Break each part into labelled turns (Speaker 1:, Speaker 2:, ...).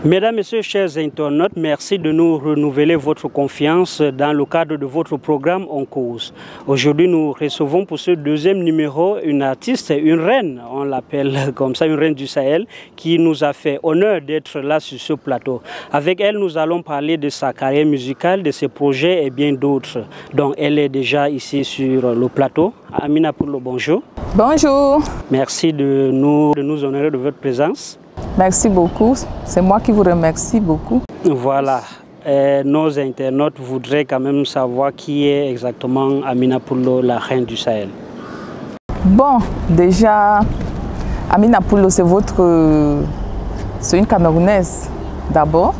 Speaker 1: Mesdames, Messieurs, chers internautes, merci de nous renouveler votre confiance dans le cadre de votre programme On Cause. Aujourd'hui, nous recevons pour ce deuxième numéro une artiste, une reine, on l'appelle comme ça, une reine du Sahel, qui nous a fait honneur d'être là sur ce plateau. Avec elle, nous allons parler de sa carrière musicale, de ses projets et bien d'autres. Donc, elle est déjà ici sur le plateau. Amina Poulo, bonjour.
Speaker 2: Bonjour.
Speaker 1: Merci de nous honorer de votre présence.
Speaker 2: Merci beaucoup. C'est moi qui vous remercie beaucoup.
Speaker 1: Voilà. Nos internautes voudraient quand même savoir qui est exactement Amina Poulo, la reine du Sahel.
Speaker 2: Bon, déjà, Amina Poulo, c'est une Camerounaise d'abord.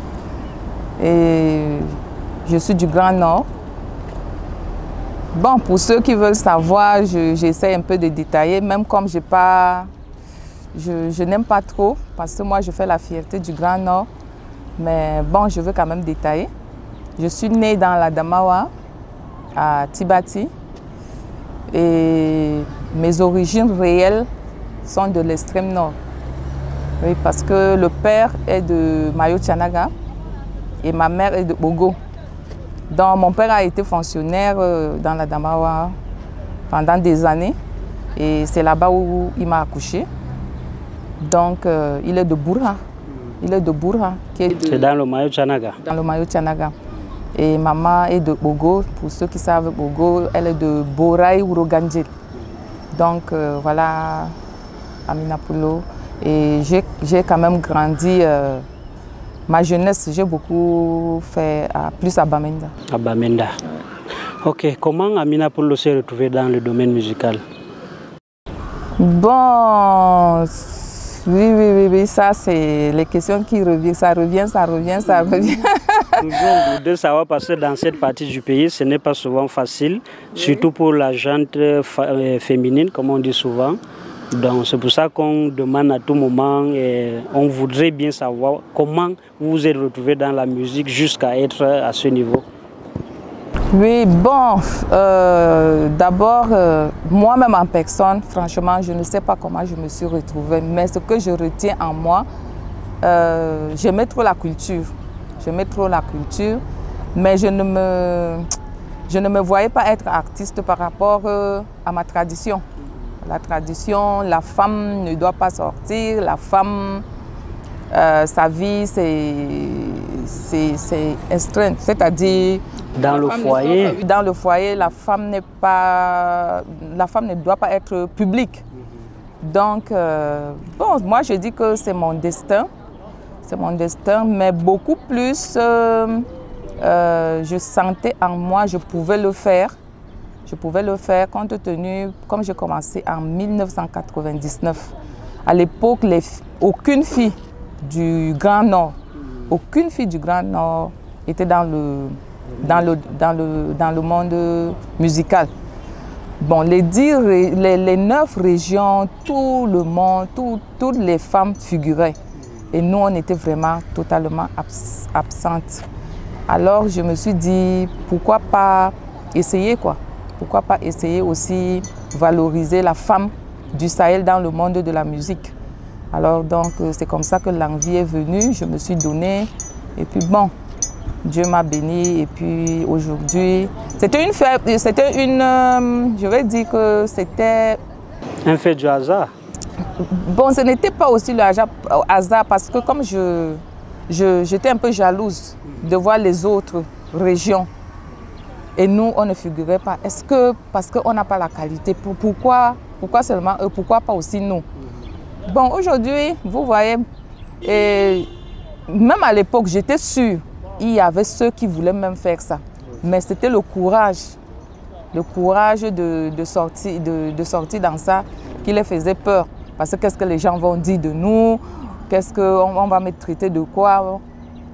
Speaker 2: Et je suis du Grand Nord. Bon, pour ceux qui veulent savoir, j'essaie un peu de détailler, même comme je n'aime pas trop, parce que moi je fais la fierté du Grand Nord. Mais bon, je veux quand même détailler. Je suis née dans la Damawa, à Tibati. Et mes origines réelles sont de l'extrême nord. Oui, parce que le père est de Mayo-Tchanaga et ma mère est de Bogo. Donc mon père a été fonctionnaire dans la Damawa pendant des années. Et c'est là-bas où il m'a accouché. Donc, il est de Bourha. Il est de Bourha.
Speaker 1: C'est dans le Mayo-Tchanaga.
Speaker 2: Dans le Mayo-Tchanaga. Et maman est de Bogo. Pour ceux qui savent Bogo, elle est de Boraï Urogandjel. Donc, voilà Amina Poulo. Et j'ai quand même grandi. Ma jeunesse, j'ai beaucoup fait plus à Bamenda.
Speaker 1: À Bamenda. Ok. Comment Amina Poulo s'est retrouvée dans le domaine musical?
Speaker 2: Bon... Oui, ça c'est les questions qui reviennent, ça revient.
Speaker 1: Toujours de savoir parce que dans cette partie du pays, ce n'est pas souvent facile, surtout pour la gente féminine, comme on dit souvent. Donc c'est pour ça qu'on demande à tout moment, et on voudrait bien savoir comment vous vous êtes retrouvé dans la musique jusqu'à être à ce niveau.
Speaker 2: Oui, bon, d'abord, moi-même en personne, franchement, je ne sais pas comment je me suis retrouvée, mais ce que je retiens en moi, j'aimais trop la culture. J'aimais trop la culture, mais je ne me voyais pas être artiste par rapport à ma tradition. La tradition, la femme ne doit pas sortir, la femme, sa vie, c'est astreinte, c'est-à-dire...
Speaker 1: Dans le foyer.
Speaker 2: Dans le foyer, la femme ne doit pas être publique. Donc, bon, moi je dis que c'est mon destin. C'est mon destin, mais beaucoup plus, je sentais en moi, je pouvais le faire. Je pouvais le faire compte tenu, comme j'ai commencé en 1999. À l'époque, aucune fille du Grand Nord, aucune fille du Grand Nord était dans le monde musical. Bon, les 9 régions, tout le monde, toutes les femmes figuraient. Et nous, on était vraiment totalement absentes. Alors, je me suis dit, pourquoi pas essayer quoi? Pourquoi pas essayer aussi valoriser la femme du Sahel dans le monde de la musique? Alors, donc, c'est comme ça que l'envie est venue. Je me suis donnée. Et puis, bon, Dieu m'a béni et puis aujourd'hui, c'était une fête, je vais dire que c'était...
Speaker 1: Un fait du hasard?
Speaker 2: Bon, ce n'était pas aussi le hasard parce que comme j'étais un peu jalouse de voir les autres régions et nous, on ne figurait pas. Est-ce que parce qu'on n'a pas la qualité, pourquoi seulement eux, pourquoi pas aussi nous? Bon, aujourd'hui, vous voyez, et même à l'époque, j'étais sûre. Il y avait ceux qui voulaient même faire ça. Mais c'était le courage de sortir dans ça qui les faisait peur. Parce que qu'est-ce que les gens vont dire de nous? Qu'est-ce qu'on va me traiter de quoi?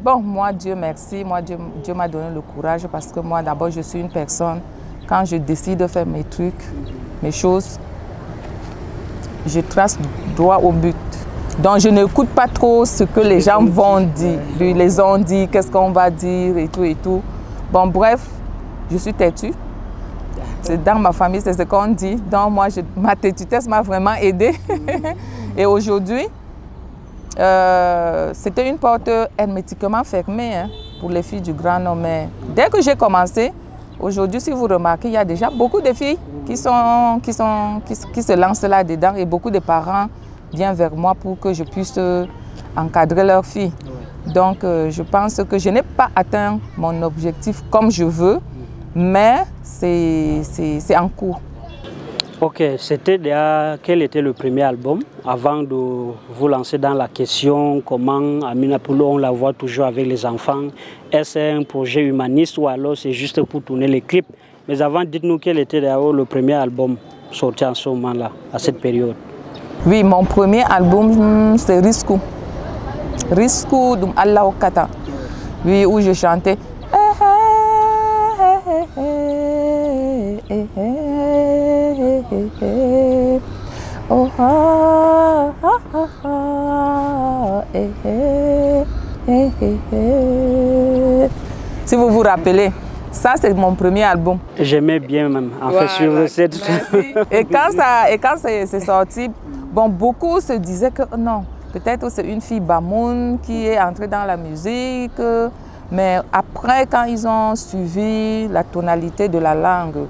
Speaker 2: Bon, moi, Dieu merci, moi, Dieu m'a donné le courage parce que moi, d'abord, je suis une personne, quand je décide de faire mes trucs, mes choses, je trace droit au but. Donc, je n'écoute pas trop ce que les gens vont dire. Les ont dit, qu'est-ce qu'on va dire et tout et tout. Bon, bref, je suis têtue. Dans ma famille, c'est ce qu'on dit. Donc, moi, ma têtutesse m'a vraiment aidée. Et aujourd'hui, c'était une porte hermétiquement fermée hein, pour les filles du Grand Nord. Mais dès que j'ai commencé, aujourd'hui, si vous remarquez, il y a déjà beaucoup de filles qui se lancent là-dedans et beaucoup de parents viennent vers moi pour que je puisse encadrer leurs filles. Donc, je pense que je n'ai pas atteint mon objectif comme je veux, mais c'est en cours.
Speaker 1: Ok, c'était déjà quel était le premier album avant de vous lancer dans la question comment Amina Poulo on la voit toujours avec les enfants? Est-ce un projet humaniste ou alors c'est juste pour tourner les clips? Mais avant, dites-nous quel était d'ailleurs le premier album sorti en ce moment-là, à cette période.
Speaker 2: Oui, mon premier album c'est Risku. Risku dum Allah Kata. Oui, où je chantais. Oh, ah, ah, ah, ah, eh, eh, eh, eh, eh. Si vous vous rappelez, ça c'est mon premier album.
Speaker 1: J'aimais bien même, en fait, sur cette...
Speaker 2: Et quand c'est sorti, bon, beaucoup se disaient que non, peut-être c'est une fille Bamoun qui est entrée dans la musique. Mais après, quand ils ont suivi la tonalité de la langue...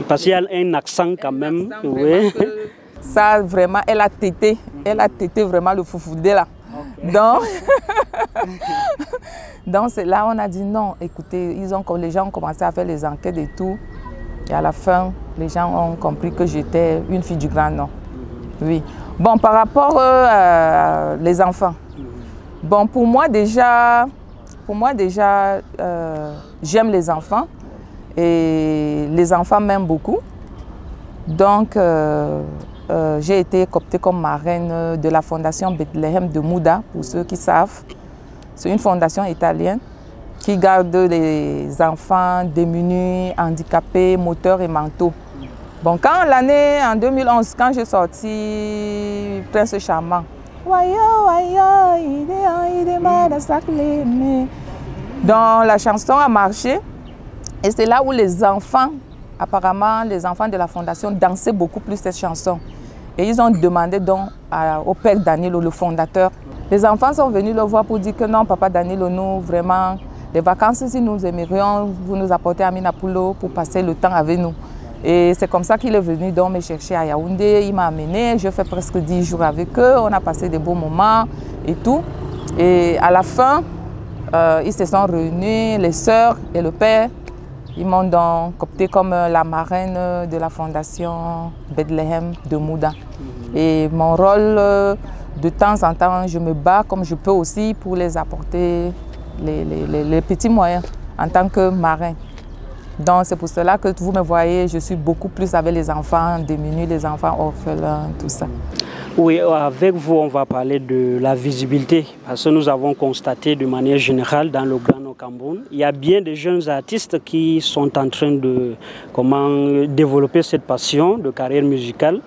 Speaker 1: Parce qu'il y a un accent quand même. Oui.
Speaker 2: Ça, vraiment, elle a tété vraiment le foufoudé là. Okay. Donc c'est là on a dit non, écoutez, les gens ont commencé à faire les enquêtes et tout. Et à la fin, les gens ont compris que j'étais une fille du Grand Nord. Oui. Bon, par rapport les enfants. Bon, pour moi déjà, j'aime les enfants et les enfants m'aiment beaucoup. Donc, j'ai été cooptée comme marraine de la fondation Bethléem de Mouda, pour ceux qui savent. C'est une fondation italienne qui garde les enfants démunis, handicapés, moteurs et mentaux. Bon, en 2011, quand j'ai sorti Prince Charmant, donc la chanson a marché et c'est là où les enfants, apparemment les enfants de la fondation dansaient beaucoup plus cette chanson. Et ils ont demandé donc au père Danilo, le fondateur. Les enfants sont venus le voir pour dire que non, papa Danilo, nous vraiment, les vacances si nous aimerions, vous nous apportez à Amina Poulo pour passer le temps avec nous. Et c'est comme ça qu'il est venu donc me chercher à Yaoundé, il m'a amené, je fais presque 10 jours avec eux, on a passé des beaux moments et tout. Et à la fin, ils se sont réunis, les sœurs et le père, ils m'ont donc coopté comme la marraine de la fondation Bethléem de Mouda. Et mon rôle, de temps en temps, je me bats comme je peux aussi pour les apporter les petits moyens en tant que marraine. Donc c'est pour cela que vous me voyez, je suis beaucoup plus avec les enfants démunis, les enfants orphelins, tout ça.
Speaker 1: Oui, avec vous, on va parler de la visibilité, parce que nous avons constaté de manière générale dans le Grand Nord Cameroun, il y a bien des jeunes artistes qui sont en train de développer cette passion de carrière musicale,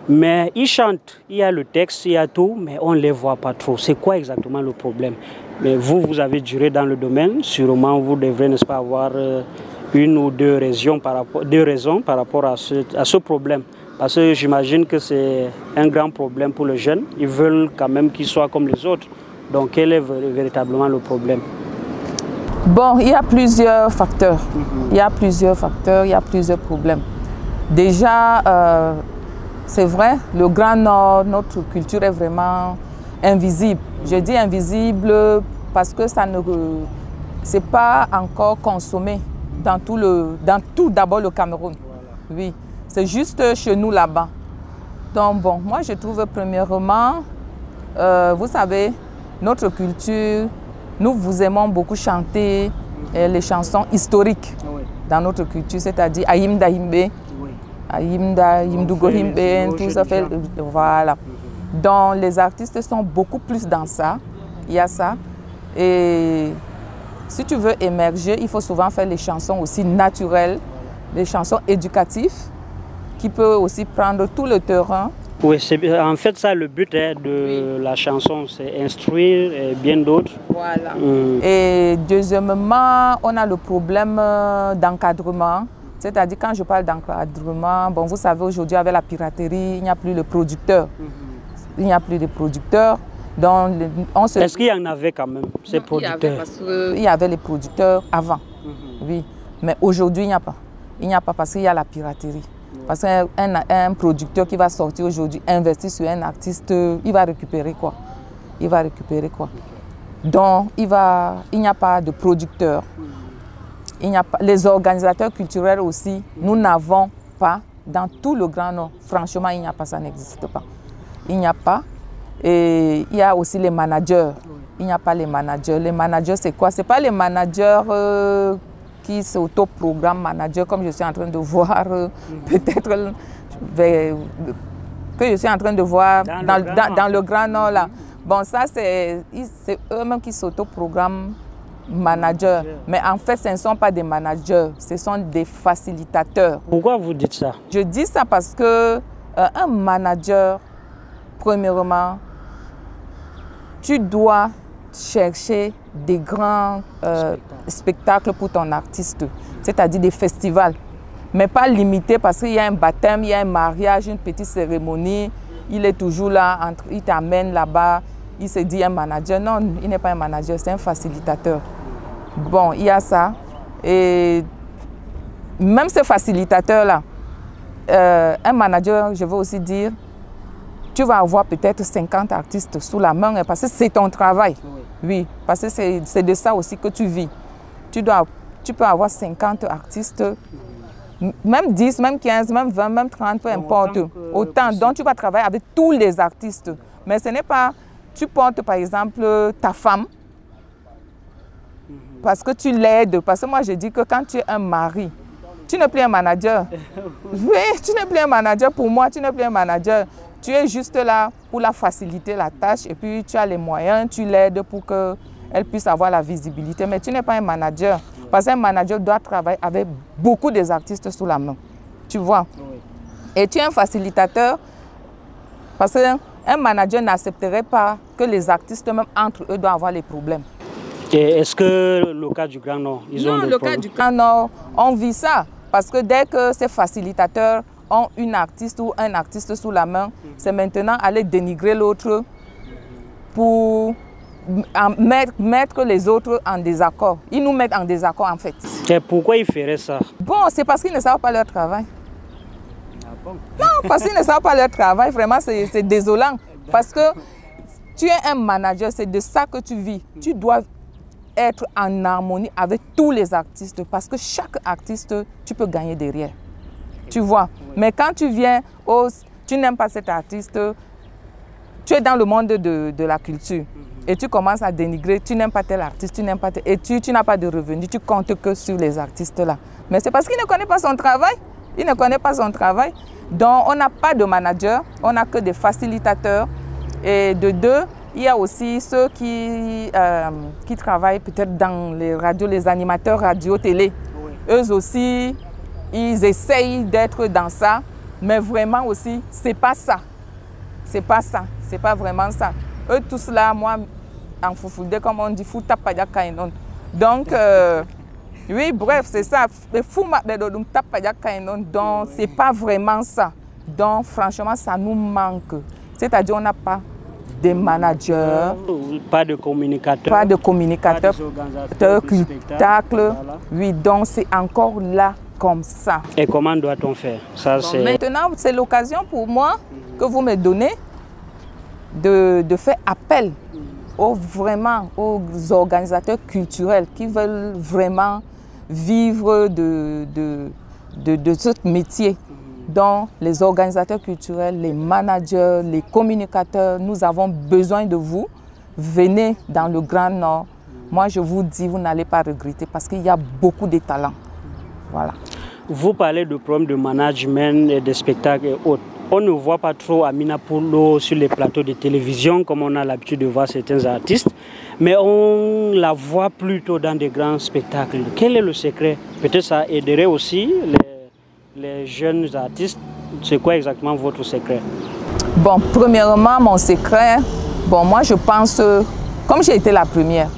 Speaker 1: mais ils chantent, il y a le texte, il y a tout, mais on ne les voit pas trop. C'est quoi exactement le problème? Mais vous avez duré dans le domaine, sûrement vous devrez, n'est-ce pas, avoir une ou deux raisons par rapport à ce problème. Parce que j'imagine que c'est un grand problème pour les jeunes. Ils veulent quand même qu'ils soient comme les autres. Donc quel est véritablement le problème?
Speaker 2: Bon, il y a plusieurs facteurs. Il y a plusieurs facteurs, il y a plusieurs problèmes. Déjà, c'est vrai, le Grand Nord, notre culture est vraiment invisible. Je dis invisible parce que ça ne c'est pas encore consommé dans tout d'abord le Cameroun. Voilà. Oui. C'est juste chez nous là-bas. Donc bon, moi je trouve premièrement, vous savez, notre culture, nous vous aimons beaucoup chanter les chansons historiques dans notre culture, c'est-à-dire Aïmda Himbe, Aïmda Himdugo Himbe, tout ça fait, voilà. Donc les artistes sont beaucoup plus dans ça, il y a ça. Et si tu veux émerger, il faut souvent faire les chansons aussi naturelles, les chansons éducatives, qui peut aussi prendre tout le terrain.
Speaker 1: Oui, en fait, ça, le but de la chanson, c'est instruire et bien d'autres.
Speaker 2: Voilà. Et deuxièmement, on a le problème d'encadrement. C'est-à-dire, quand je parle d'encadrement, bon, vous savez, aujourd'hui, avec la piraterie, il n'y a plus de producteurs. Il n'y a plus de producteurs.
Speaker 1: Est-ce qu'il y en avait quand même, ces producteurs?
Speaker 2: Il y avait les producteurs avant, oui. Mais aujourd'hui, il n'y a pas. Il n'y a pas parce qu'il y a la piraterie. Parce qu'un producteur qui va sortir aujourd'hui, investir sur un artiste, il va récupérer quoi? Il va récupérer quoi? Donc, il n'y a pas de producteurs. Il n'y a pas, les organisateurs culturels aussi, nous n'avons pas dans tout le Grand Nord. Franchement, il n'y a pas, ça n'existe pas. Il n'y a pas. Et il y a aussi les managers. Il n'y a pas les managers. Les managers, c'est quoi? Ce n'est pas les managers qui s'auto-programment manager, comme je suis en train de voir, peut-être que je suis en train de voir dans le Grand Nord là. Bon, ça, c'est eux-mêmes qui s'auto-programment managers. Mais en fait, ce ne sont pas des managers, ce sont des facilitateurs.
Speaker 1: Pourquoi vous dites ça?
Speaker 2: Je dis ça parce que un manager, premièrement, tu dois chercher des grands spectacles pour ton artiste, c'est-à-dire des festivals, mais pas limité parce qu'il y a un baptême, il y a un mariage, une petite cérémonie, il est toujours là, il t'amène là-bas, il se dit un manager. Non, il n'est pas un manager, c'est un facilitateur. Bon, il y a ça. Et même ce facilitateur-là, un manager, je veux aussi dire, tu vas avoir peut-être 50 artistes sous la main parce que c'est ton travail. Oui, parce que c'est de ça aussi que tu vis. Tu peux avoir 50 artistes, même 10, même 15, même 20, même 30, peu importe. Autant. Donc tu vas travailler avec tous les artistes. Mais ce n'est pas, tu portes par exemple ta femme, parce que tu l'aides. Parce que moi je dis que quand tu es un mari, tu n'es plus un manager. Oui, tu n'es plus un manager pour moi, tu n'es plus un manager. Tu es juste là pour la faciliter la tâche et puis tu as les moyens, tu l'aides pour qu'elle puisse avoir la visibilité. Mais tu n'es pas un manager. Parce qu'un manager doit travailler avec beaucoup des artistes sous la main. Tu vois? Et tu es un facilitateur parce qu'un manager n'accepterait pas que les artistes, même entre eux, doivent avoir les problèmes.
Speaker 1: Est-ce que le cas du Grand Nord, ils ont des problèmes? Non, le cas
Speaker 2: du Grand Nord, on vit ça. Parce que dès que ces facilitateurs ont une artiste ou un artiste sous la main, c'est maintenant aller dénigrer l'autre pour mettre les autres en désaccord. Ils nous mettent en désaccord en fait.
Speaker 1: Et pourquoi ils feraient ça?
Speaker 2: Bon, c'est parce qu'ils ne savent pas leur travail.
Speaker 1: Ah bon?
Speaker 2: Non, parce qu'ils ne savent pas leur travail. Vraiment, c'est désolant. Parce que tu es un manager, c'est de ça que tu vis. Tu dois être en harmonie avec tous les artistes parce que chaque artiste, tu peux gagner derrière. Tu vois? Mais quand tu viens, tu n'aimes pas cet artiste, tu es dans le monde de la culture et tu commences à dénigrer, tu n'aimes pas tel artiste, tu n'aimes pas tel, et tu n'as pas de revenus, tu comptes que sur les artistes là. Mais c'est parce qu'il ne connaît pas son travail. Il ne connaît pas son travail. Donc on n'a pas de manager, on n'a que des facilitateurs. Et de deux, il y a aussi ceux qui travaillent peut-être dans les radios, les animateurs radio-télé. Eux aussi, ils essayent d'être dans ça, mais vraiment aussi, c'est pas ça. C'est pas ça, c'est pas vraiment ça. Eux tous là, moi, en Foufoulde, comme on dit, donc, oui, bref, c'est ça. Donc, c'est pas vraiment ça. Donc, franchement, ça nous manque. C'est-à-dire, on n'a pas de managers,
Speaker 1: pas de communicateurs,
Speaker 2: pas de communicateurs, spectacles. Voilà. Oui, donc c'est encore là comme ça.
Speaker 1: Et comment doit-on faire ça,
Speaker 2: bon, maintenant, c'est l'occasion pour moi que vous me donnez de faire appel aux organisateurs culturels qui veulent vraiment vivre de ce métier. Donc, les organisateurs culturels, les managers, les communicateurs, nous avons besoin de vous. Venez dans le Grand Nord. Moi, je vous dis, vous n'allez pas regretter parce qu'il y a beaucoup de talents. Voilà.
Speaker 1: Vous parlez de problèmes de management et de spectacles et autres. On ne voit pas trop Amina Poulo sur les plateaux de télévision comme on a l'habitude de voir certains artistes, mais on la voit plutôt dans des grands spectacles. Quel est le secret? Peut-être ça aiderait aussi les jeunes artistes. C'est quoi exactement votre secret?
Speaker 2: Bon, premièrement, mon secret, bon, moi je pense, comme j'ai été la première,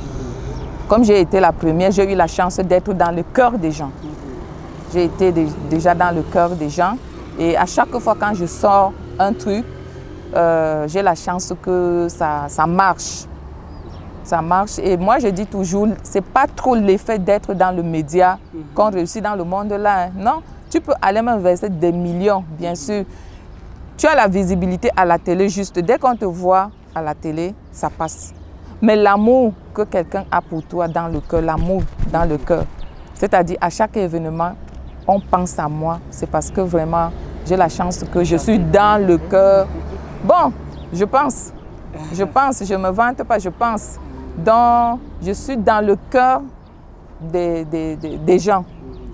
Speaker 2: j'ai eu la chance d'être dans le cœur des gens. J'ai été déjà dans le cœur des gens et à chaque fois quand je sors un truc, j'ai la chance que ça marche. Ça marche. Et moi, je dis toujours, ce n'est pas trop l'effet d'être dans le média qu'on réussit dans le monde là. Hein. Non, tu peux aller même verser des millions, bien sûr. Tu as la visibilité à la télé juste. Dès qu'on te voit à la télé, ça passe. Mais l'amour que quelqu'un a pour toi dans le cœur, l'amour dans le cœur, c'est-à-dire à chaque événement, on pense à moi. C'est parce que vraiment, j'ai la chance que je suis dans le cœur. Bon, je pense, je ne me vante pas, je pense. Donc, je suis dans le cœur des gens.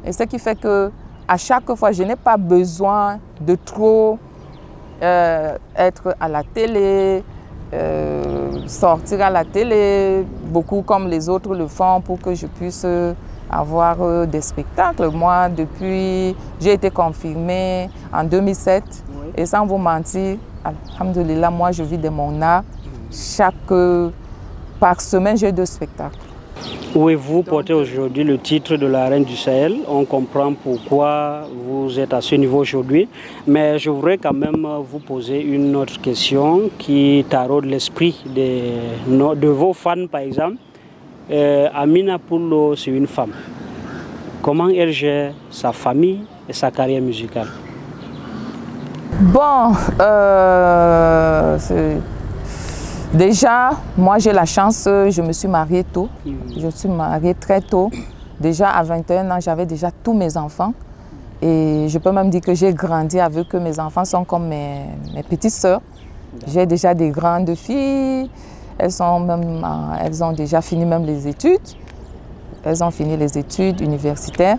Speaker 2: Et ce qui fait que à chaque fois, je n'ai pas besoin de trop être à la télé, sortir à la télé, beaucoup comme les autres le font pour que je puisse avoir des spectacles. Moi, depuis, j'ai été confirmée en 2007 et sans vous mentir, alhamdoulilah, moi je vis de mon art. Par semaine, j'ai 2 spectacles.
Speaker 1: Oui, vous portez aujourd'hui le titre de la Reine du Sahel. On comprend pourquoi vous êtes à ce niveau aujourd'hui. Mais je voudrais quand même vous poser une autre question qui taraude l'esprit de vos fans, par exemple. Amina Poulo, c'est une femme. Comment elle gère sa famille et sa carrière musicale?
Speaker 2: Bon, déjà, moi j'ai la chance, je me suis mariée tôt. Je suis mariée très tôt. Déjà à 21 ans, j'avais déjà tous mes enfants. Et je peux même dire que j'ai grandi avec eux. Mes enfants sont comme mes petites sœurs. J'ai déjà des grandes filles. Elles ont déjà fini même les études. Elles ont fini les études universitaires.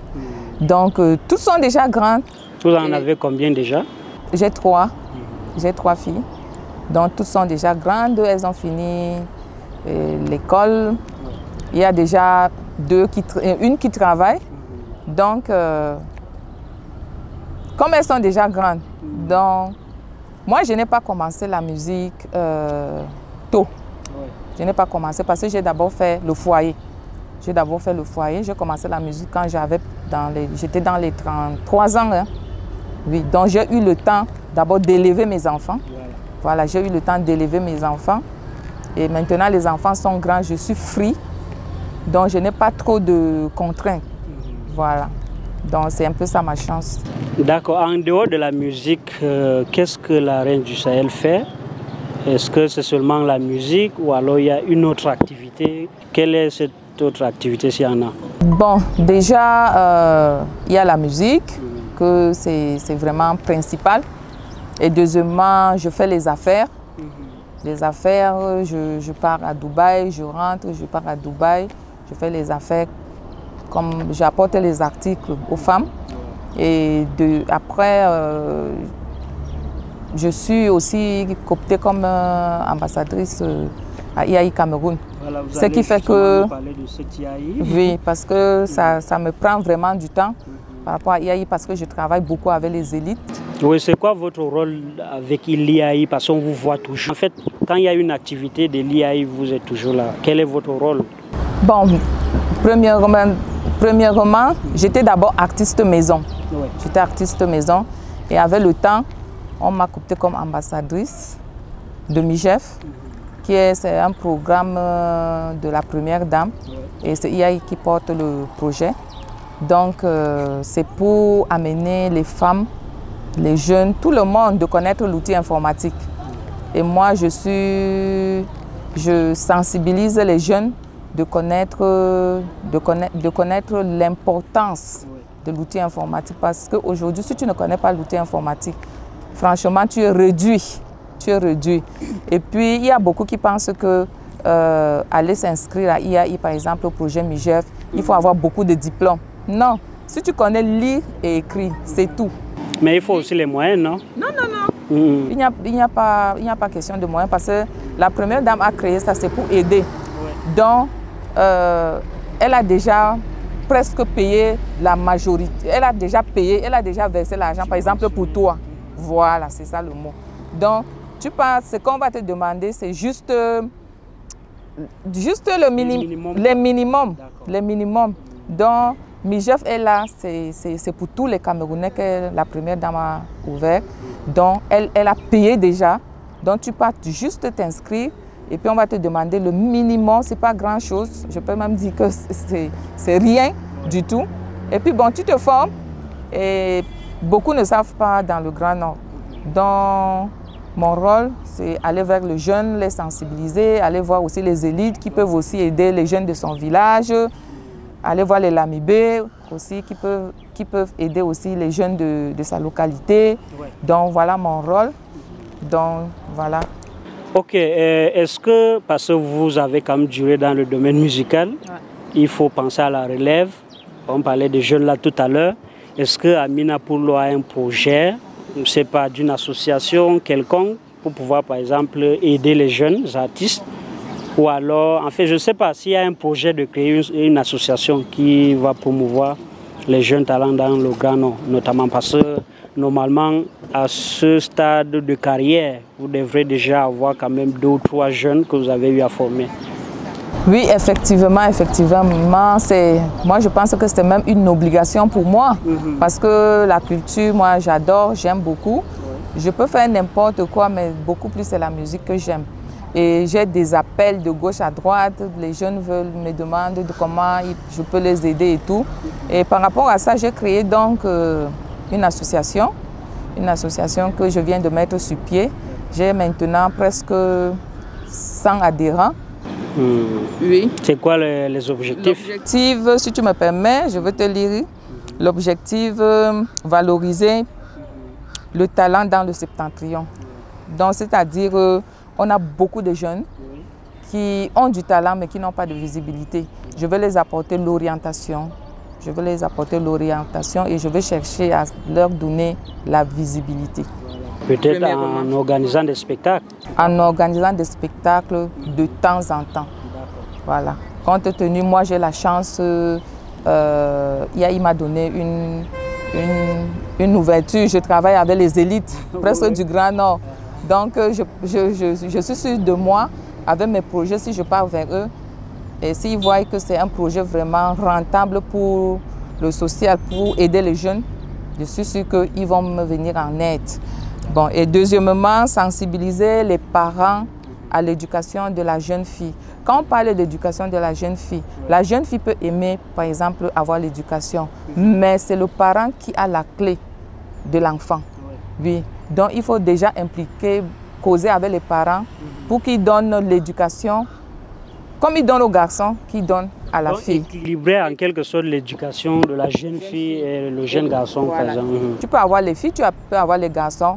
Speaker 2: Donc, toutes sont déjà grandes.
Speaker 1: Vous en avez combien déjà?
Speaker 2: J'ai 3. J'ai 3 filles. Donc, toutes sont déjà grandes. Elles ont fini l'école. Il y a déjà une qui travaille. Donc, comme elles sont déjà grandes, donc, moi, je n'ai pas commencé la musique tôt. Je n'ai pas commencé parce que j'ai d'abord fait le foyer. J'ai d'abord fait le foyer. J'ai commencé la musique quand j'étais dans les 33 ans. Hein. Oui, donc j'ai eu le temps d'abord d'élever mes enfants. Voilà, j'ai eu le temps d'élever mes enfants. Et maintenant, les enfants sont grands, je suis free. Donc, je n'ai pas trop de contraintes. Voilà. Donc, c'est un peu ça ma chance.
Speaker 1: D'accord. En dehors de la musique, qu'est-ce que la Reine du Sahel fait? Est-ce que c'est seulement la musique ou alors il y a une autre activité? Quelle est cette autre activité s'il y en a? Bon,
Speaker 2: déjà, il y a la musique, que c'est vraiment principal. Et deuxièmement, je fais les affaires. Les affaires, je pars à Dubaï, je rentre, je pars à Dubaï. Je fais les affaires comme j'apporte les articles aux femmes. Et après, je suis aussi cooptée comme ambassadrice à IAI Cameroun.
Speaker 1: Voilà,
Speaker 2: ce qui fait que...
Speaker 1: parler de cette IAI.
Speaker 2: Oui, parce que ça me prend vraiment du temps par rapport à IAI, parce que je travaille beaucoup avec les élites.
Speaker 1: Oui, c'est quoi votre rôle avec l'IAI? Parce qu'on vous voit toujours. En fait, quand il y a une activité de l'IAI, vous êtes toujours là. Quel est votre rôle?
Speaker 2: Bon, premièrement, j'étais d'abord artiste maison. Oui. J'étais artiste maison et avec le temps, on m'a cooptée comme ambassadrice de MIGEF, c'est un programme de la première dame. Oui. Et c'est IAI qui porte le projet. Donc, c'est pour amener les femmes, les jeunes, tout le monde de connaître l'outil informatique. Et moi, je sensibilise les jeunes de connaître l'importance de l'outil informatique. Parce qu'aujourd'hui, si tu ne connais pas l'outil informatique, franchement, tu es réduit. Tu es réduit. Et puis, il y a beaucoup qui pensent que aller s'inscrire à IAI, par exemple, au projet MIGEF, il faut avoir beaucoup de diplômes. Non. Si tu connais lire et écrire, c'est tout.
Speaker 1: Mais il faut aussi les moyens, non?
Speaker 2: Non, non, non. Il n'y a pas question de moyens parce que la première dame a créé ça, c'est pour aider. Ouais. Donc, elle a déjà presque payé la majorité. Elle a déjà versé l'argent, par exemple, pour toi. Voilà, c'est ça le mot. Donc, tu penses, ce qu'on va te demander, c'est juste le minimum. Les minimums. Donc, MIGEF est là, c'est pour tous les Camerounais que la première dame a ouvert. Donc, elle a payé déjà Donc tu pars juste t'inscrire et puis on va te demander le minimum, c'est pas grand chose. Je peux même dire que c'est rien du tout. Et puis bon, tu te formes et beaucoup ne savent pas dans le Grand Nord. Donc mon rôle, c'est aller vers les jeunes, les sensibiliser, aller voir aussi les élites qui peuvent aussi aider les jeunes de son village, aller voir les lamibés aussi qui peuvent aider aussi les jeunes de sa localité. Ouais. Donc voilà mon rôle. Donc voilà.
Speaker 1: Ok, est-ce que, parce que vous avez quand même duré dans le domaine musical, il faut penser à la relève. On parlait des jeunes là tout à l'heure. Est-ce que Amina Poulo a un projet, je ne sais pas, d'une association quelconque pour pouvoir par exemple aider les jeunes artistes? Ou alors, en fait, je ne sais pas s'il y a un projet de créer une association qui va promouvoir les jeunes talents dans le Grand Nord, notamment parce que normalement, à ce stade de carrière, vous devrez déjà avoir quand même 2 ou 3 jeunes que vous avez eu à former.
Speaker 2: Oui, effectivement. Moi, je pense que c'est même une obligation pour moi. Parce que la culture, moi, j'adore, j'aime beaucoup. Je peux faire n'importe quoi, mais beaucoup plus c'est la musique que j'aime. Et j'ai des appels de gauche à droite, les jeunes me demandent de comment je peux les aider et tout. Et par rapport à ça, j'ai créé donc une association que je viens de mettre sur pied. J'ai maintenant presque 100 adhérents. Oui.
Speaker 1: C'est quoi les objectifs?
Speaker 2: L'objectif, si tu me permets, je vais te lire. L'objectif, valoriser le talent dans le septentrion. Donc, c'est-à-dire, on a beaucoup de jeunes qui ont du talent mais qui n'ont pas de visibilité. Je vais les apporter l'orientation. Je vais les apporter l'orientation et je vais chercher à leur donner la visibilité.
Speaker 1: Peut-être en organisant des spectacles?
Speaker 2: En organisant des spectacles de temps en temps. Voilà. Compte tenu, moi j'ai la chance, il m'a donné une ouverture. Je travaille avec les élites, presque du Grand Nord. Donc je suis sûre de moi, avec mes projets, si je pars vers eux, et s'ils voient que c'est un projet vraiment rentable pour le social, pour aider les jeunes, je suis sûre qu'ils vont me venir en aide. Bon, et deuxièmement, sensibiliser les parents à l'éducation de la jeune fille. Quand on parle d'éducation de la jeune fille peut aimer, par exemple, avoir l'éducation, mais c'est le parent qui a la clé de l'enfant. Oui. Donc, il faut déjà impliquer, causer avec les parents pour qu'ils donnent l'éducation, comme ils donnent aux garçons, qu'ils donnent à la fille.
Speaker 1: Équilibrer en quelque sorte l'éducation de la jeune fille et le jeune garçon, voilà. Par exemple.
Speaker 2: Tu peux avoir les filles, tu peux avoir les garçons,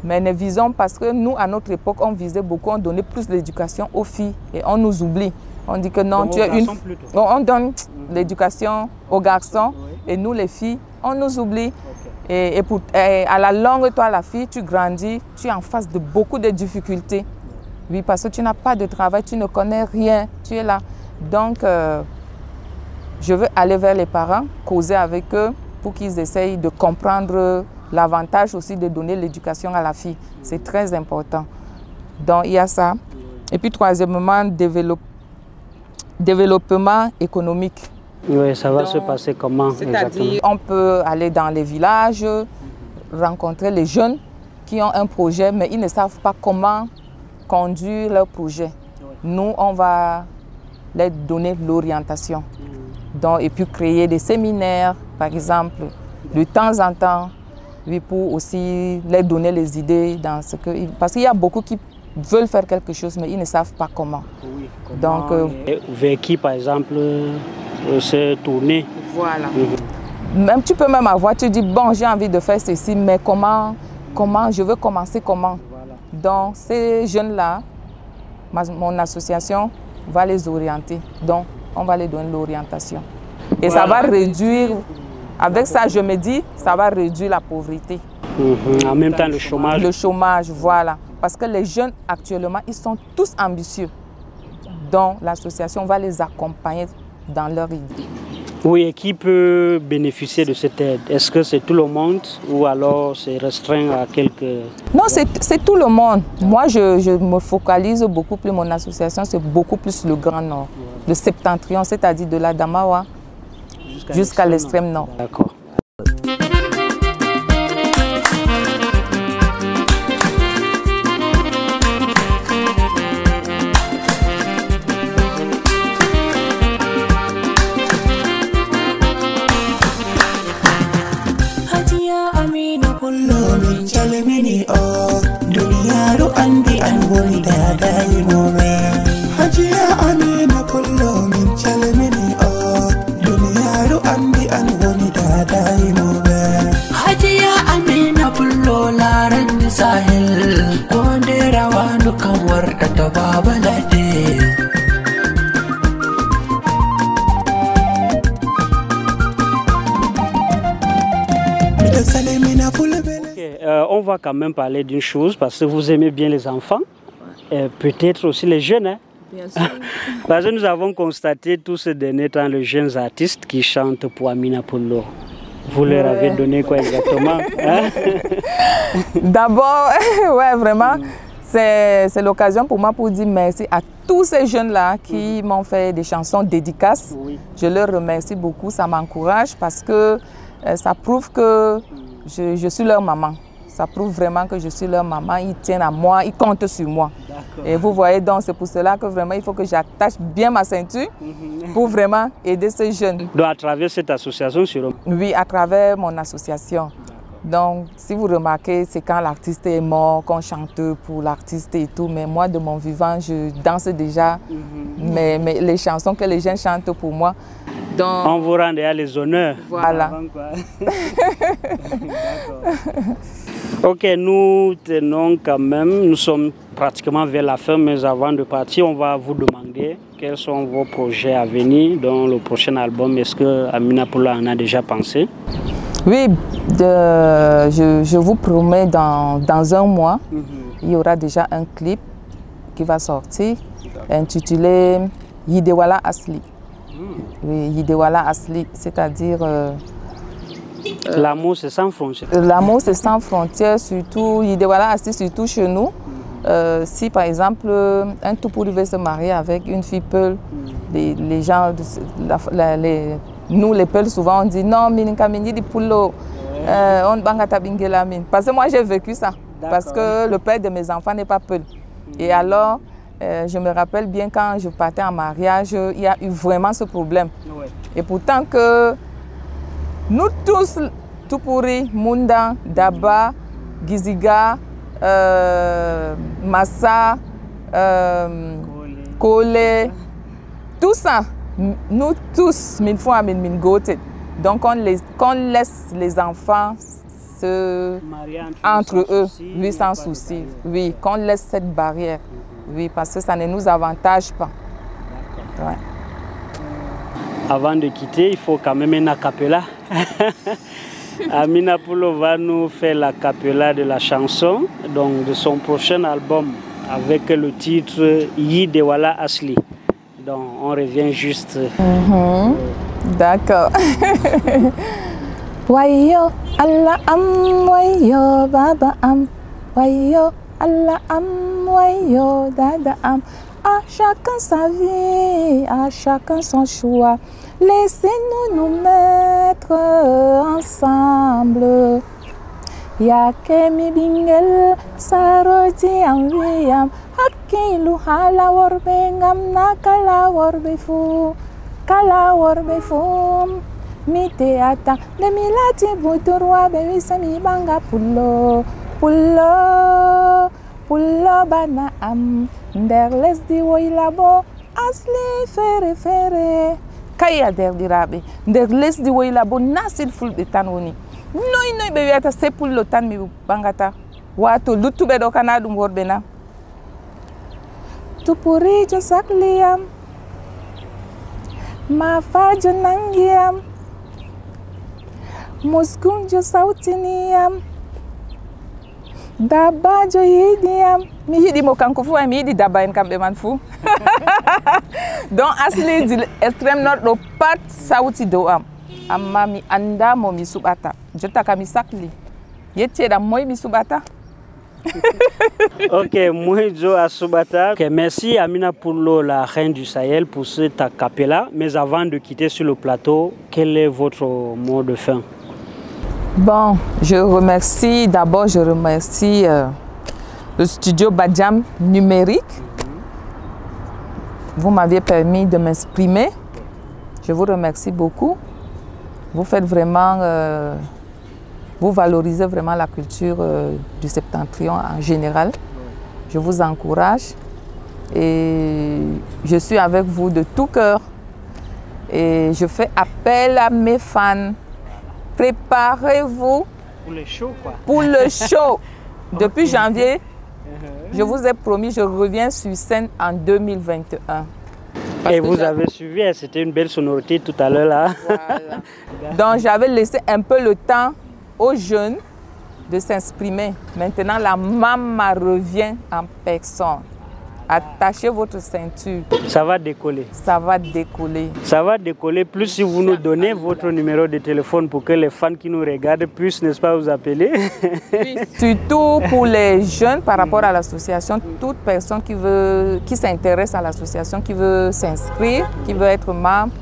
Speaker 2: mais ne visons, parce que nous, à notre époque, on visait beaucoup, on donnait plus d'éducation aux filles et on nous oublie. On dit que non, tu es une... On donne l'éducation aux garçons et nous, les filles, on nous oublie. Et à la longue, toi, la fille, tu grandis, tu es en face de beaucoup de difficultés. Oui, parce que tu n'as pas de travail, tu ne connais rien, tu es là. Donc, je veux aller vers les parents, causer avec eux pour qu'ils essayent de comprendre l'avantage aussi de donner l'éducation à la fille. C'est très important. Donc, il y a ça. Et puis, troisièmement, développement économique.
Speaker 1: Oui, ça va se passer comment exactement?
Speaker 2: On peut aller dans les villages, rencontrer les jeunes qui ont un projet, mais ils ne savent pas comment conduire leur projet. Nous, on va leur donner l'orientation. Et puis créer des séminaires, par exemple, de temps en temps, oui, pour aussi leur donner les idées dans ce que... Parce qu'il y a beaucoup qui veulent faire quelque chose, mais ils ne savent pas comment.
Speaker 1: Oui, comment vers qui, par exemple, se tourner.
Speaker 2: Voilà. Même, tu peux même avoir, tu dis, bon, j'ai envie de faire ceci, mais comment je veux commencer comment? Voilà. Donc, ces jeunes-là, mon association va les orienter. Donc, on va les donner l'orientation. Et voilà. Ça va réduire, avec ça, je me dis, ça va réduire la pauvreté.
Speaker 1: En même temps, le chômage.
Speaker 2: Le chômage, voilà. Parce que les jeunes, actuellement, ils sont tous ambitieux. Donc, l'association va les accompagner dans leur idée.
Speaker 1: Oui, et qui peut bénéficier de cette aide? Est-ce que c'est tout le monde ou alors c'est restreint à quelques...
Speaker 2: Non, c'est tout le monde. Moi, je me focalise beaucoup plus, mon association, c'est beaucoup plus le Grand Nord. Le septentrion, c'est-à-dire de la Damawa jusqu'à l'extrême nord.
Speaker 1: D'accord.
Speaker 3: salimini o duniyaru andi an woni dadayi moɓe hajiya amina pullo min salimini o duniyaru andi an woni dadayi moɓe hajiya amina pullo larandi sahel konde rawandu kam wartata baba ladde.
Speaker 1: On va quand même parler d'une chose, parce que vous aimez bien les enfants, et peut-être aussi les jeunes. Hein?
Speaker 2: Bien sûr.
Speaker 1: Parce que nous avons constaté tous ces derniers temps les jeunes artistes qui chantent pour Amina Pullo. Vous leur avez donné quoi exactement? Hein?
Speaker 2: D'abord, ouais, vraiment, c'est l'occasion pour moi pour dire merci à tous ces jeunes-là qui m'ont fait des chansons dédicaces. Oui. Je leur remercie beaucoup, ça m'encourage parce que ça prouve que je suis leur maman. Ça prouve vraiment que je suis leur maman. Ils tiennent à moi, ils comptent sur moi. Et vous voyez, donc c'est pour cela que vraiment il faut que j'attache bien ma ceinture pour vraiment aider ces jeunes.
Speaker 1: Donc à travers cette association sûrement? Oui,
Speaker 2: à travers mon association. Donc si vous remarquez, c'est quand l'artiste est mort, qu'on chante pour l'artiste et tout. Mais moi, de mon vivant, je danse déjà mais les chansons que les gens chantent pour moi. Donc,
Speaker 1: on vous rend déjà les honneurs.
Speaker 2: Voilà.
Speaker 1: Ok, nous tenons quand même, nous sommes pratiquement vers la fin, mais avant de partir, on va vous demander quels sont vos projets à venir dans le prochain album. Est-ce que Amina Pullo en a déjà pensé?
Speaker 2: Oui, je vous promets dans un mois, il y aura déjà un clip qui va sortir intitulé Yidewala Asli. Oui, Yidewala Asli, c'est-à-dire...
Speaker 1: l'amour c'est sans frontières.
Speaker 2: L'amour c'est sans frontières, surtout Yidewala Asli, surtout chez nous. Si par exemple un Tupuri veut se marier avec une fille Peul, les gens, nous les Peuls souvent on dit non, di Pullo, on bangata bingelamin. Parce que moi j'ai vécu ça, parce que le père de mes enfants n'est pas Peul. Et alors, je me rappelle bien quand je partais en mariage, il y a eu vraiment ce problème. Ouais. Et pourtant que nous tous, Tupuri, Munda, Daba, Giziga, Massa, Kole, tout ça, nous tous, mille fois, mille gote. Donc qu'on laisse les enfants se entre eux, oui, sans souci. Oui, qu'on laisse cette barrière. Oui, parce que ça ne nous avantage pas. Ouais.
Speaker 1: Avant de quitter, il faut quand même un acapella. Amina Pullo va nous faire l'acapella de la chanson, donc de son prochain album, avec le titre Yidewala Asli. Donc on revient juste.
Speaker 2: D'accord. Wayo Allah am, wayo baba am, wayo Allah am, wayo dada am. À chacun sa vie, à chacun son choix. Laissez-nous nous mettre ensemble. Yakemi bingel saroti amwiyam hakilu hala warbengam nakala warbefu kala warbefu mite ata demilati buturwa bewisami banga Pullo Pullo Pullo bana am der lesdi woylabo asli fere fere kaya der dirabe der lesdi woylabo nasil fulbe tanwoni noy be wiata se Pullo tan mi bangata wato luttube do kana dum worbe na Tupuri jo sakliyam ma fajo nangiyam muskum jo sautiniyam daba jo yidiyam mi yidi mo kanko fu mi yidi daba en kambe man fu donc asli di extreme nord do pat sauti do am amma mi anda mo mi subata jotta ka mi sakli yette da moy mi subata.
Speaker 1: Ok, Mouhidzo Asubata. Okay, merci Amina Pullo, la reine du Sahel, pour cet acapella. Mais avant de quitter sur le plateau, quel est votre mot de fin?
Speaker 2: Bon, je remercie, d'abord je remercie le studio Badjam numérique. Vous m'aviez permis de m'exprimer. Je vous remercie beaucoup. Vous faites vraiment Vous valorisez vraiment la culture du Septentrion en général. Je vous encourage et je suis avec vous de tout cœur. Et je fais appel à mes fans. Préparez-vous
Speaker 1: pour le show, quoi.
Speaker 2: Pour le show. Depuis janvier, je vous ai promis, je reviens sur scène en 2021.
Speaker 1: Et vous avez suivi, c'était une belle sonorité tout à l'heure là.
Speaker 2: Voilà. Donc j'avais laissé un peu le temps aux jeunes de s'exprimer. Maintenant, la maman revient en personne. Attachez votre ceinture.
Speaker 1: Ça va décoller.
Speaker 2: Ça va décoller.
Speaker 1: Ça va décoller plus si vous nous donnez votre numéro de téléphone pour que les fans qui nous regardent puissent, n'est-ce pas, vous appeler.
Speaker 2: Oui, surtout pour les jeunes par rapport à l'association, toute personne qui s'intéresse à l'association, qui veut s'inscrire, qui veut être membre,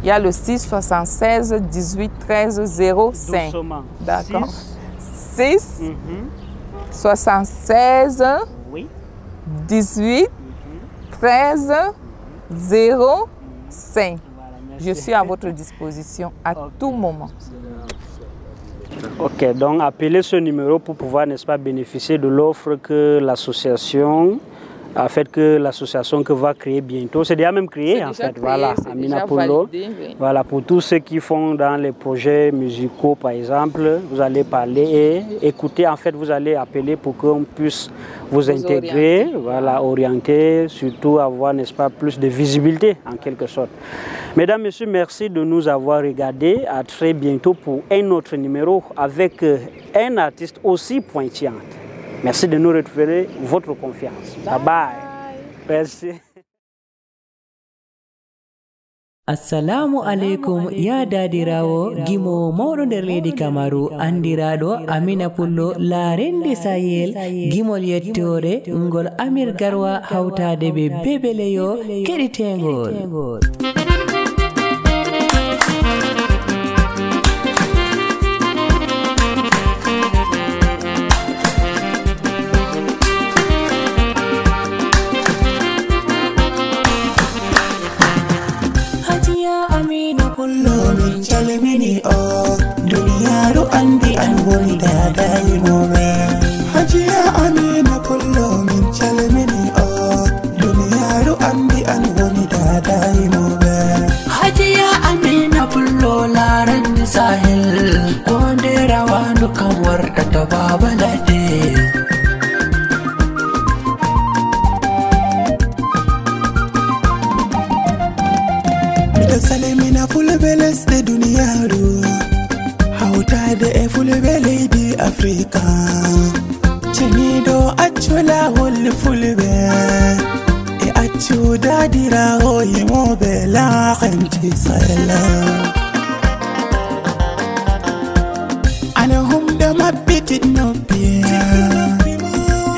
Speaker 2: il y a le 6 76 18 13 05. D'accord. 6 76
Speaker 1: oui.
Speaker 2: 18 13 05. Je suis à votre disposition à tout moment.
Speaker 1: Ok, donc appelez ce numéro pour pouvoir, n'est-ce pas, bénéficier de l'offre que l'association a fait, que l'association que va créer bientôt. C'est déjà même créé en fait, voilà, Amina Pullo. Oui. Voilà, pour tous ceux qui font dans les projets musicaux par exemple, vous allez parler et écouter, en fait vous allez appeler pour qu'on puisse vous intégrer, orienter. Voilà, orienter, surtout avoir, n'est-ce pas, plus de visibilité en quelque sorte. Mesdames, Messieurs, merci de nous avoir regardés. À très bientôt pour un autre numéro avec un artiste aussi pointillant. Merci de nous retrouver votre confiance. Bye bye. Merci.
Speaker 4: Assalamu alaikum ya dadirawo gimo mawɗo nder leydi Kamaru andiraɗo Amina Pullo laarende Sahel gimol yettore ngol Amir Garwa hawtade be bebeleyo keɗitengol.
Speaker 3: Duniyaru andi an woni dadayi moɓe Hajiya Amina Pullo min calmini o Duniyaru andi an woni dadayi moɓe
Speaker 4: Hajiya Amina Pullo larande Sahel wonde rawandu kam warɗata baba ladde.
Speaker 3: Miɗo salimina fulɓe lesɗe duniyaru hawtade e fulɓe leydi Afrika ceniɗo accu lawol fulɓe e accu dadirawo yimoɓe lahanti Sahel. Ana humɗo maɓɓiti noppi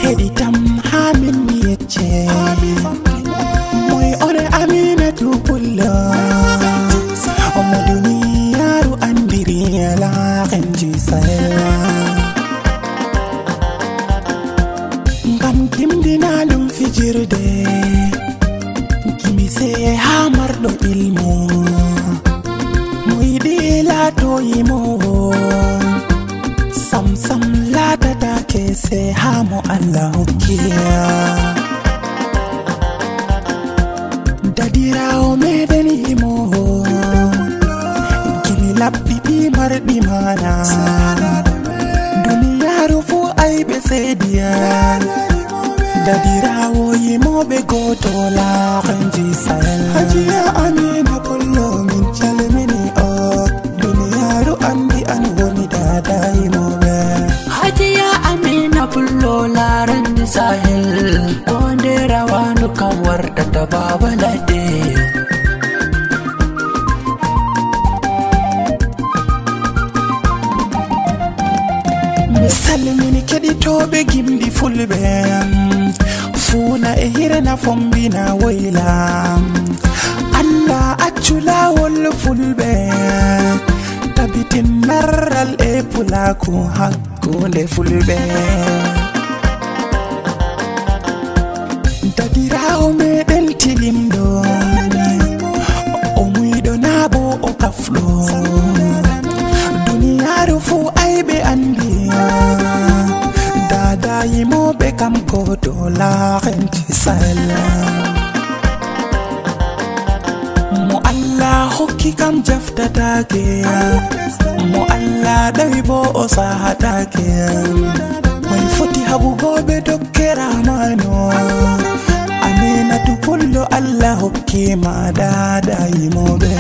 Speaker 3: heɗitam ha min mi yecce moy on Aminatu Pullo omo duniyaru andiri lahanti Sahel. Ngam timdina ɗum fijirde kimise ha marɗo ilmu mo yiɗi laato yimowo sam laatata kese ha mo Allah hokkiya. Dadirawo meɗen yimowo gimi laɓɓiɗi marɗi mana duniyaru fu ayɓe seediya. Dadirawo yimoɓe goto lahanji Sahel. Hajiya Amina Pullo min calmini o duniyaru andi an woni dada yimoɓe.
Speaker 4: Hajiya Amina Pullo larande Sahel wonde rawandu kam warɗata baba ladde.
Speaker 3: Mi salmini keɗitoɓe gimɗi fulɓe funa e hirna fombina woyla Allah accu lawol fulɓe tabitin narral e pulaku hakkunde fulɓe. Dadirawo meɗen tilimɗo o muyɗo nabo o kafɗo duniyaru fu ayɓe yimoɓe kam ko dola renti sahel mo Allah hokki kam jaftatake mo Allah dawi bo o sahatake moy foti haɓugoɓe dokkeramano Aminatu Pullo Allah hokki ma dada yimoɓe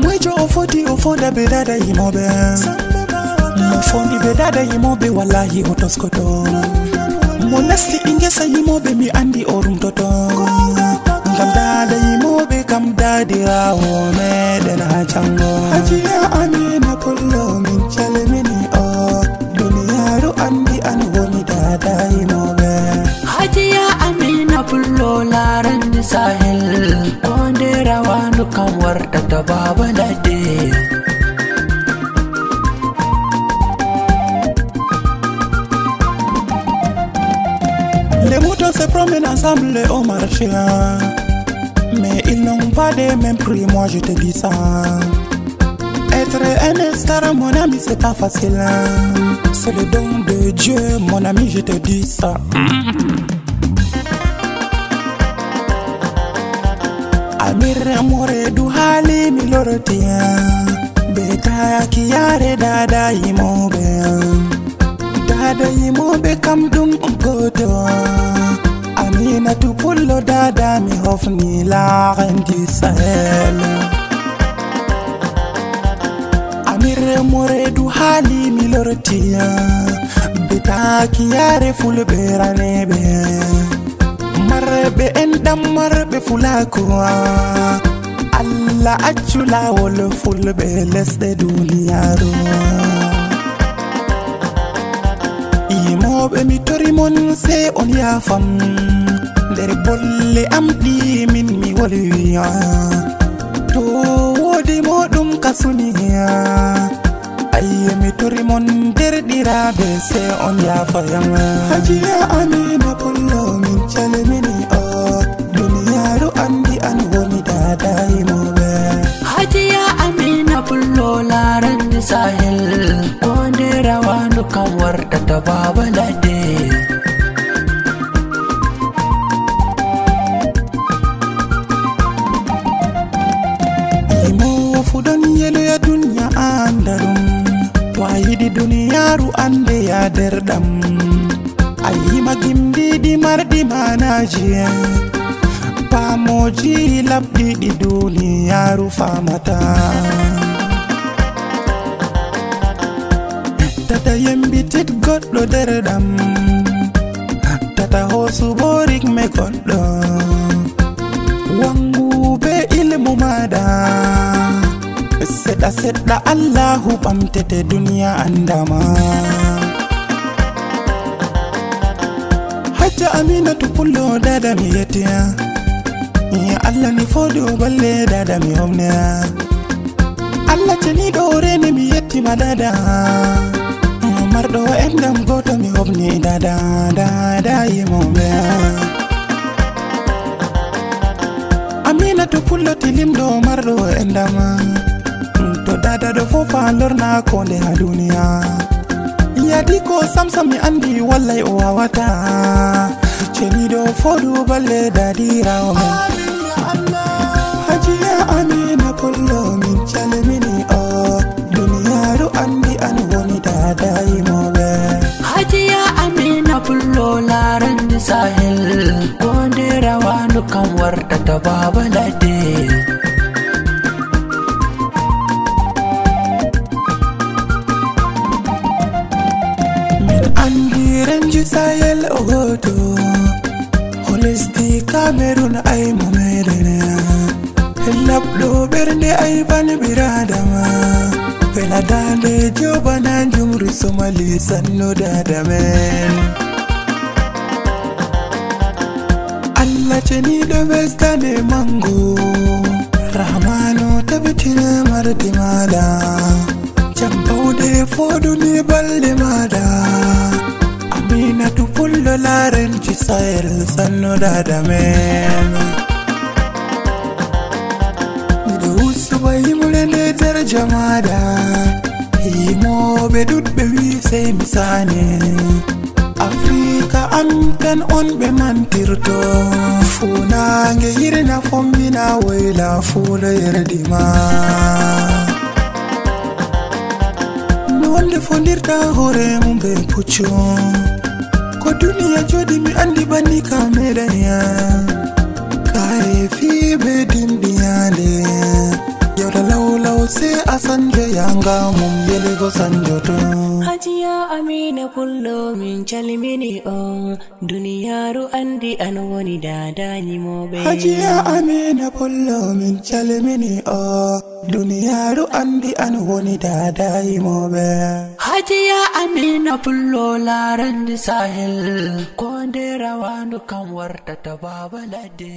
Speaker 3: moyjo o foda be dada yimoɓe mo fondi be dada yimoɓe wallahi o toskoto mo nasti ingesa yimoɓe mi andi o rumtoto ngam dada yimoɓe kam dadirawo meɗen ha cango Hajiya Amina Pullo min calmini o duniyaru andi an woni dada yimoɓe
Speaker 4: Hajiya Amina Pullo larandi sahel onde rawandu kam wartata baba ladde
Speaker 3: Les moutons se promènent ensemble au marché, mais ils n'ont pas les mêmes prix, moi je te dis ça. Être un star, mon ami, c'est pas facile. C'est le don de Dieu, mon ami, je te dis ça. Amir amore du hali mi lorotia, beta kiare dada yimobe. Dada yimoɓe kam ɗum goto Aminatu Pullo dada mi hofni larendi sahel Amir moredu haali mi lortiya betaki yare fulɓe raneɓe marɓe en ɗam marɓe fulako Allah accu lawol fulɓe lesɗe duniyaru yimoɓe mi tori mon se on yafam nder bolle am ɗi min mi wolwiya to wodi moɗum kasuniya ayye mi tori mon derɗiraɓe se on yafayam Hajiya Amina Pullo min calmini o duniyaru andi an woni dada yimoɓe
Speaker 4: Hajiya Amina Pullo larandi sahel onde rawandu kam wartata baba ladde
Speaker 3: yimowo fu ɗon yeloya duniya andaɗum to a yiɗi duniyaru ande ya derɗam a yima gimɗiɗi marɗi manaji pamoji labɗiɗi duniyaru famata tata yembitit goɗɗo derɗam tata hosu borik me goɗɗo wangu be ilmu maɗa seɗɗa seɗɗa Allahu ɓamtete duniya andama Hajja Aminatu Pullo dada mi yettiya ya Allah ni fodi o balle dada mi homneya Allah ceniɗo reni mi yettima dada marɗo endam goto mi hofni dada yimoɓe Aminatu Pullo tilimɗo marɗo endam to dada ɗo fofa lorna konde ha duniya yadi ko samsam mi andi wallay o wawata ceniɗo fodu balle dadirawo men Hajiya Amina Pullo min calmini o duniyaru andi an woni dada yimoɓe
Speaker 4: Hajiya Amina Pullo larandi sahel onde rawandu kam wartata baba ladde
Speaker 3: min andi renji sahel o goto o lesdi Cameroon ay mo meɗene labɗo ɓernde ay ban ɓiradama bela dande jobana jumri somali sanno dada men Allah ceniɗo ɓesdane mango rahmano tabitina mardi maɗa jambawde foduni balɗe maɗa Aminatu Pullo larenji sahel sanno dada men miɗo usuba yimre nde nder jamaɗa yimoɓe ɗuɗɓe wi sey mi sane Afrika ampen on ɓe mantirto funange hirna fombina woyla fuulo yerdima mi wonde fondirta hoore mum be puccu ko duniya jodi mi andi banni ka meɗaya kare fiɓe dimɗiyande yawta lawlaw se a sanjo yanga mum yeligo sanjoto
Speaker 4: Hajiya Amina Pullo min calmini on duniyaru andi an woni dada yimoɓe
Speaker 3: Hajiya Amina Pullo min calmini on duniyaru andi an woni dada yimoɓe
Speaker 4: Hajiya Amina Pullo larandi sahel ko nde rawandu kam wartata baba ladde